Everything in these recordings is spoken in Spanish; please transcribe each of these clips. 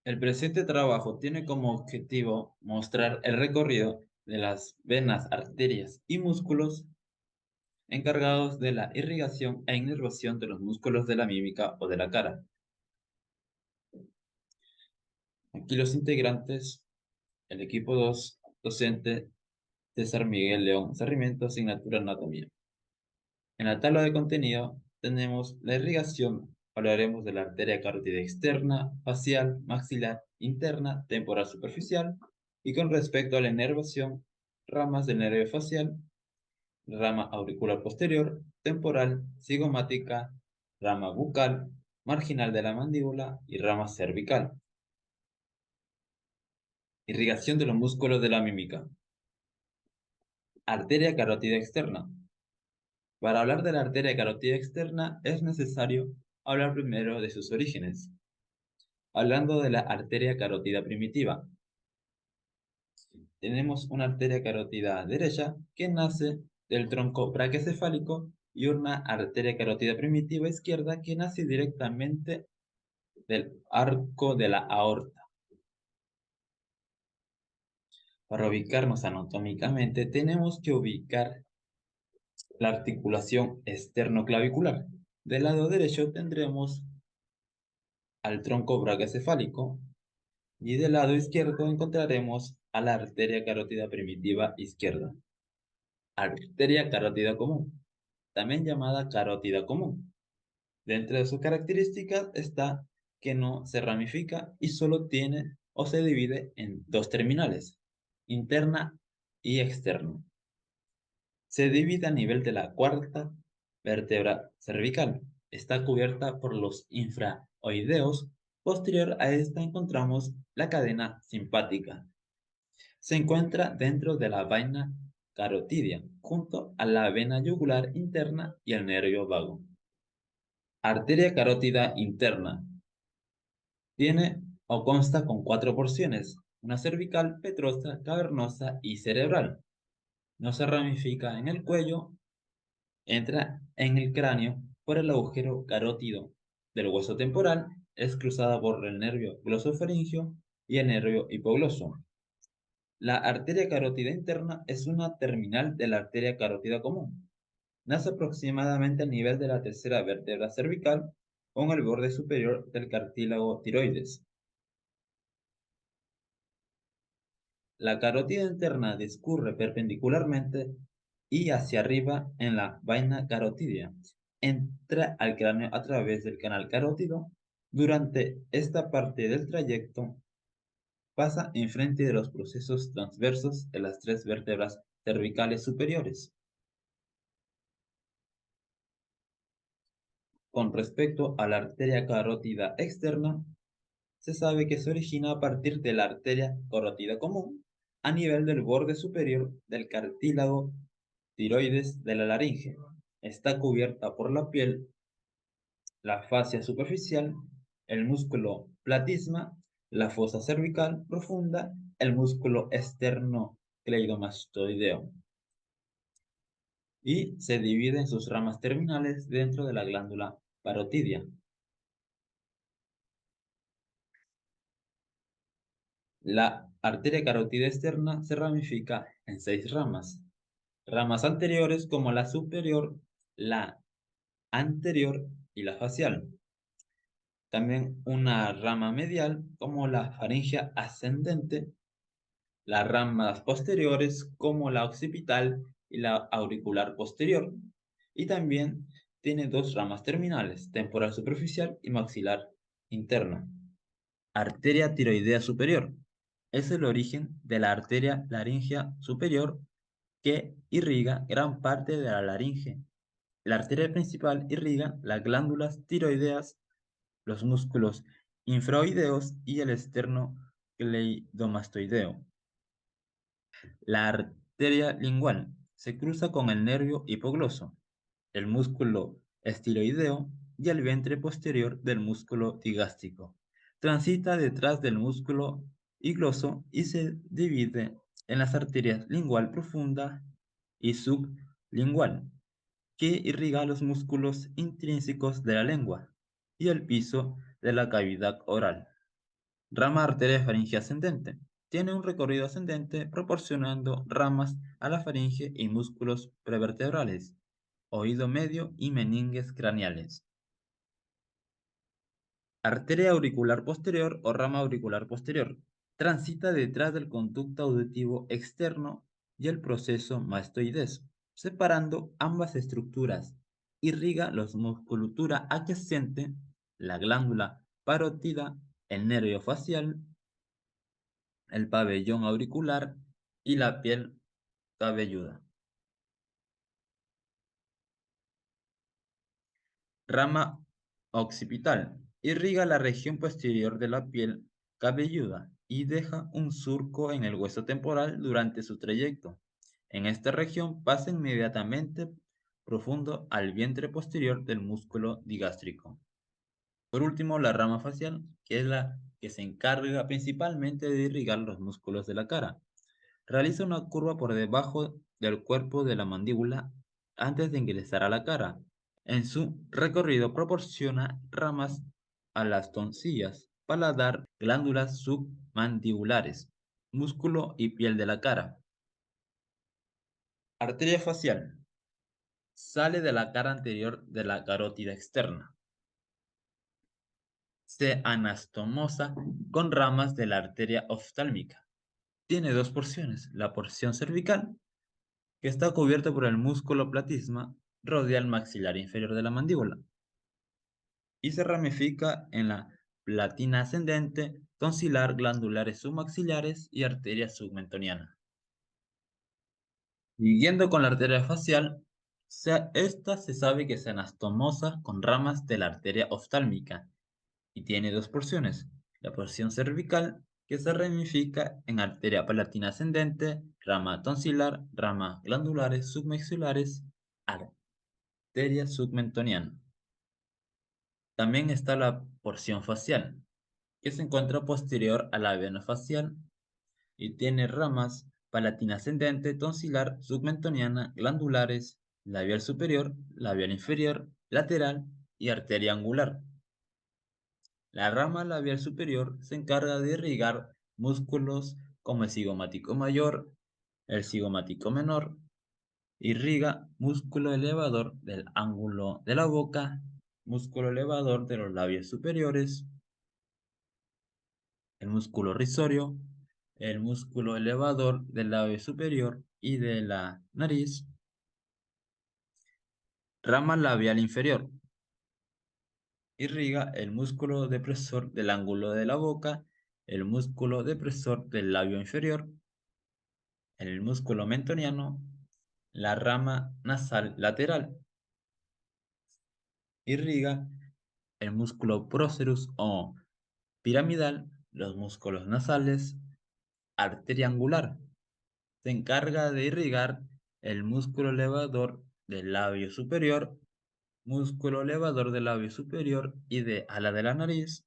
El presente trabajo tiene como objetivo mostrar el recorrido de las venas, arterias y músculos encargados de la irrigación e inervación de los músculos de la mímica o de la cara. Aquí los integrantes, el equipo 2, docente César Miguel León Sarmiento, asignatura Anatomía. En la tabla de contenido tenemos la irrigación. Hablaremos de la arteria carótida externa, facial, maxilar, interna, temporal superficial. Y con respecto a la inervación, ramas del nervio facial, rama auricular posterior, temporal, cigomática, rama bucal, marginal de la mandíbula y rama cervical. Irrigación de los músculos de la mímica. Arteria carótida externa. Para hablar de la arteria carótida externa es necesario hablar primero de sus orígenes. Hablando de la arteria carótida primitiva, tenemos una arteria carótida derecha que nace del tronco braquiocefálico y una arteria carótida primitiva izquierda que nace directamente del arco de la aorta. Para ubicarnos anatómicamente tenemos que ubicar la articulación esternoclavicular. Del lado derecho tendremos al tronco brachiocefálico y del lado izquierdo encontraremos a la arteria carótida primitiva izquierda. Arteria carótida común, también llamada carótida común. Dentro de sus características está que no se ramifica y solo tiene o se divide en dos terminales, interna y externa. Se divide a nivel de la cuarta vértebra cervical. Está cubierta por los infraoideos. Posterior a esta encontramos la cadena simpática. Se encuentra dentro de la vaina carotidia, junto a la vena yugular interna y el nervio vago. Arteria carótida interna. Tiene o consta con 4 porciones, una cervical, petrosa, cavernosa y cerebral. No se ramifica en el cuello, entra en el cráneo por el agujero carótido del hueso temporal, es cruzada por el nervio glosofaringeo y el nervio hipogloso. La arteria carótida interna es una terminal de la arteria carótida común. Nace aproximadamente al nivel de la tercera vértebra cervical con el borde superior del cartílago tiroides. La carótida interna discurre perpendicularmente y hacia arriba en la vaina carotidia. Entra al cráneo a través del canal carótido. Durante esta parte del trayecto pasa enfrente de los procesos transversos de las tres vértebras cervicales superiores. Con respecto a la arteria carótida externa, se sabe que se origina a partir de la arteria carótida común a nivel del borde superior del cartílago tiroides de la laringe. Está cubierta por la piel, la fascia superficial, el músculo platisma, la fosa cervical profunda, el músculo esternocleidomastoideo. Y se divide en sus ramas terminales dentro de la glándula parotidia. La arteria carótida externa se ramifica en 6 ramas. Ramas anteriores como la superior, la anterior y la facial. También una rama medial como la faringea ascendente, las ramas posteriores como la occipital y la auricular posterior. Y también tiene 2 ramas terminales, temporal superficial y maxilar interna. Arteria tiroidea superior. Es el origen de la arteria laringea superior que irriga gran parte de la laringe. La arteria principal irriga las glándulas tiroideas, los músculos infraoideos y el esternocleidomastoideo. La arteria lingual se cruza con el nervio hipogloso, el músculo estiloideo y el vientre posterior del músculo digástrico. Transita detrás del músculo higloso y se divide en las arterias lingual profunda y sublingual, que irriga los músculos intrínsecos de la lengua y el piso de la cavidad oral. Rama arteria faringe ascendente. Tiene un recorrido ascendente proporcionando ramas a la faringe y músculos prevertebrales, oído medio y meninges craneales. Arteria auricular posterior o rama auricular posterior. Transita detrás del conducto auditivo externo y el proceso mastoides, separando ambas estructuras. Irriga la musculatura adyacente, la glándula parótida, el nervio facial, el pabellón auricular y la piel cabelluda. Rama occipital. Irriga la región posterior de la piel cabelluda y deja un surco en el hueso temporal durante su trayecto. En esta región pasa inmediatamente profundo al vientre posterior del músculo digástrico. Por último, la rama facial, que es la que se encarga principalmente de irrigar los músculos de la cara. Realiza una curva por debajo del cuerpo de la mandíbula antes de ingresar a la cara. En su recorrido proporciona ramas a las tonsillas, paladar, glándulas submandibulares, músculo y piel de la cara. Arteria facial. Sale de la cara anterior de la carótida externa. Se anastomosa con ramas de la arteria oftálmica. Tiene dos porciones, la porción cervical, que está cubierta por el músculo platisma, rodea el maxilar inferior de la mandíbula y se ramifica en la platina ascendente, tonsilar, glandulares submaxilares y arteria submentoniana. Siguiendo con la arteria facial, esta se sabe que se anastomosa con ramas de la arteria oftálmica y tiene dos porciones, la porción cervical, que se ramifica en arteria palatina ascendente, rama tonsilar, rama glandulares submaxilares, arteria submentoniana. También está la porción facial, que se encuentra posterior a la vena facial y tiene ramas palatina ascendente, tonsilar, submentoniana, glandulares, labial superior, labial inferior, lateral y arteria angular. La rama labial superior se encarga de irrigar músculos como el cigomático mayor, el cigomático menor, irriga músculo elevador del ángulo de la boca, músculo elevador de los labios superiores, el músculo risorio, el músculo elevador del labio superior y de la nariz, rama labial inferior. Irriga el músculo depresor del ángulo de la boca, el músculo depresor del labio inferior, el músculo mentoniano, la rama nasal lateral. Irriga el músculo prócerus o piramidal, los músculos nasales, arteria angular. Se encarga de irrigar el músculo elevador del labio superior, músculo elevador del labio superior y de ala de la nariz,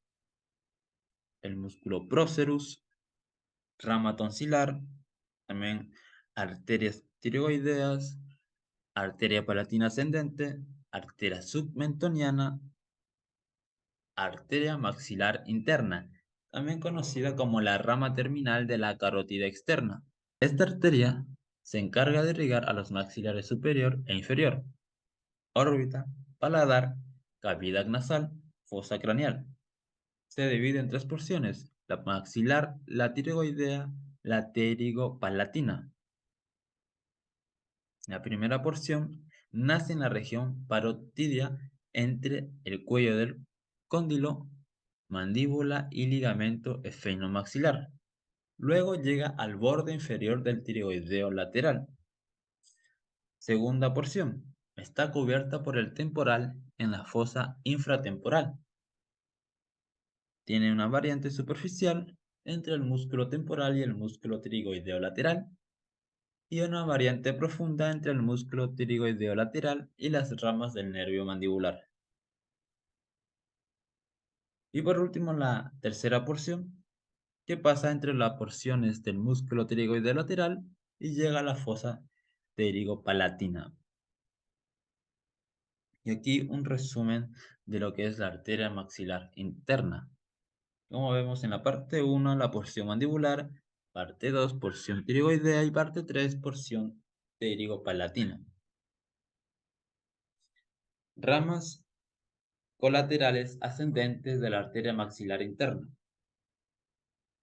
el músculo prócerus, rama tonsilar, también arterias tiroideas, arteria palatina ascendente, arteria submentoniana, arteria maxilar interna, también conocida como la rama terminal de la carótida externa. Esta arteria se encarga de irrigar a los maxilares superior e inferior, órbita, paladar, cavidad nasal, fosa craneal. Se divide en tres porciones, la maxilar, la tiroidea, la pterigopalatina. La primera porción nace en la región parotidia entre el cuello del cóndilo, mandíbula y ligamento esfenomaxilar. Luego llega al borde inferior del tiroideo lateral. Segunda porción. Está cubierta por el temporal en la fosa infratemporal. Tiene una variante superficial entre el músculo temporal y el músculo pterigoideo lateral y una variante profunda entre el músculo pterigoideo lateral y las ramas del nervio mandibular. Y por último, la tercera porción, que pasa entre las porciones del músculo pterigoideo lateral y llega a la fosa pterigopalatina. Y aquí un resumen de lo que es la arteria maxilar interna. Como vemos en la parte 1, la porción mandibular, parte 2, porción pterigoidea y parte 3, porción pterigopalatina. Ramas colaterales ascendentes de la arteria maxilar interna.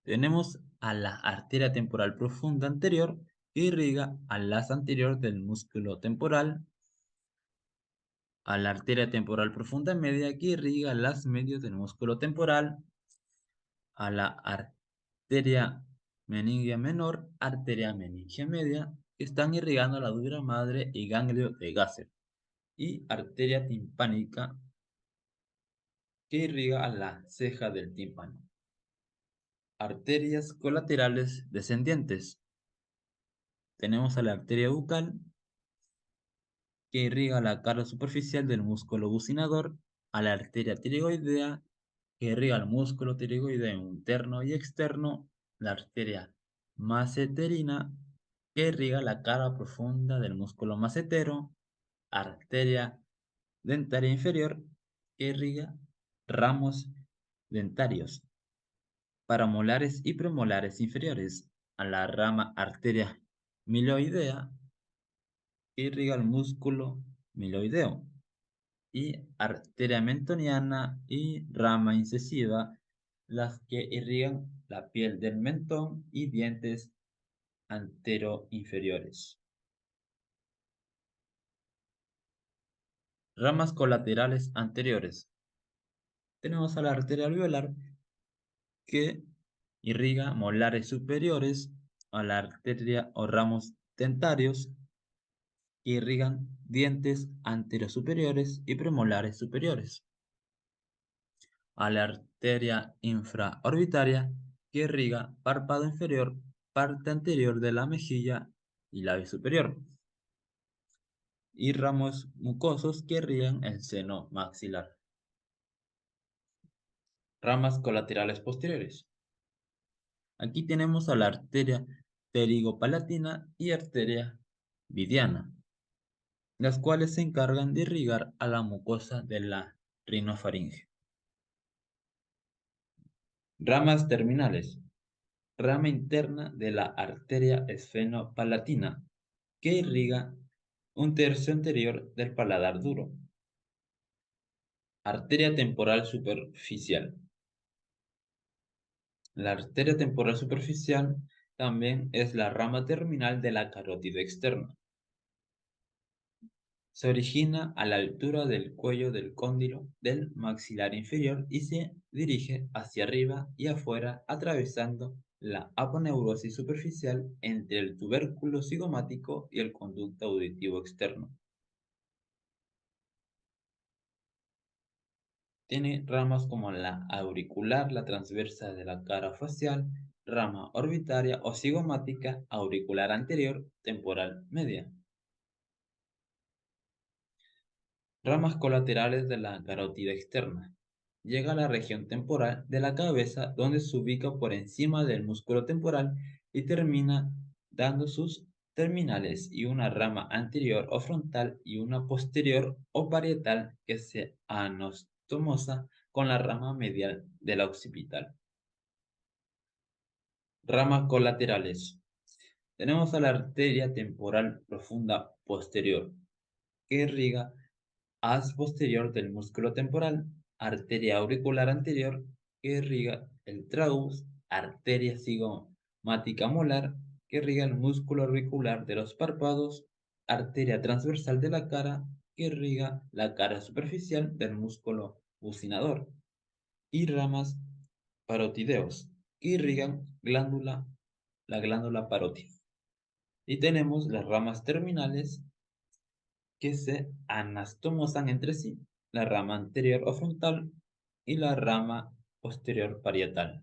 Tenemos a la arteria temporal profunda anterior que irriga al as anterior del músculo temporal, a la arteria temporal profunda media que irriga al as medio del músculo temporal, a la arteria meningia menor, arteria meningia media, que están irrigando la dura madre y ganglio de Gasser, y arteria timpánica que irriga a la ceja del tímpano. Arterias colaterales descendientes. Tenemos a la arteria bucal que irriga la cara superficial del músculo bucinador, a la arteria tiroidea que irriga el músculo tiroideo interno y externo, la arteria maceterina que irriga la cara profunda del músculo macetero, arteria dentaria inferior que irriga ramos dentarios, paramolares y premolares inferiores, a la rama arteria miloidea que irriga el músculo miloideo, y arteria mentoniana y rama incisiva, las que irrigan la piel del mentón y dientes anteroinferiores. Ramas colaterales anteriores. Tenemos a la arteria alveolar que irriga molares superiores, a la arteria o ramos dentarios que irrigan dientes anterosuperiores y premolares superiores, a la arteria infraorbitaria que irriga párpado inferior, parte anterior de la mejilla y labio superior, y ramos mucosos que irrigan el seno maxilar. Ramas colaterales posteriores. Aquí tenemos a la arteria pterigopalatina y arteria vidiana, las cuales se encargan de irrigar a la mucosa de la rinofaringe. Ramas terminales. Rama interna de la arteria esfenopalatina, que irriga un tercio anterior del paladar duro. Arteria temporal superficial. La arteria temporal superficial también es la rama terminal de la carótida externa. Se origina a la altura del cuello del cóndilo del maxilar inferior y se dirige hacia arriba y afuera atravesando la aponeurosis superficial entre el tubérculo cigomático y el conducto auditivo externo. Tiene ramas como la auricular, la transversa de la cara facial, rama orbitaria o cigomática, auricular anterior, temporal media. Ramas colaterales de la carótida externa. Llega a la región temporal de la cabeza donde se ubica por encima del músculo temporal y termina dando sus terminales y una rama anterior o frontal y una posterior o parietal que se anastomosa con la rama medial de la occipital. Ramas colaterales. Tenemos a la arteria temporal profunda posterior que irriga haz posterior del músculo temporal, arteria auricular anterior que irriga el tragus, arteria cigomática molar que irriga el músculo auricular de los párpados, arteria transversal de la cara que irriga la cara superficial del músculo bucinador, y ramas parotideos que irrigan la glándula parótida. Y tenemos las ramas terminales que se anastomosan entre sí, la rama anterior o frontal y la rama posterior parietal.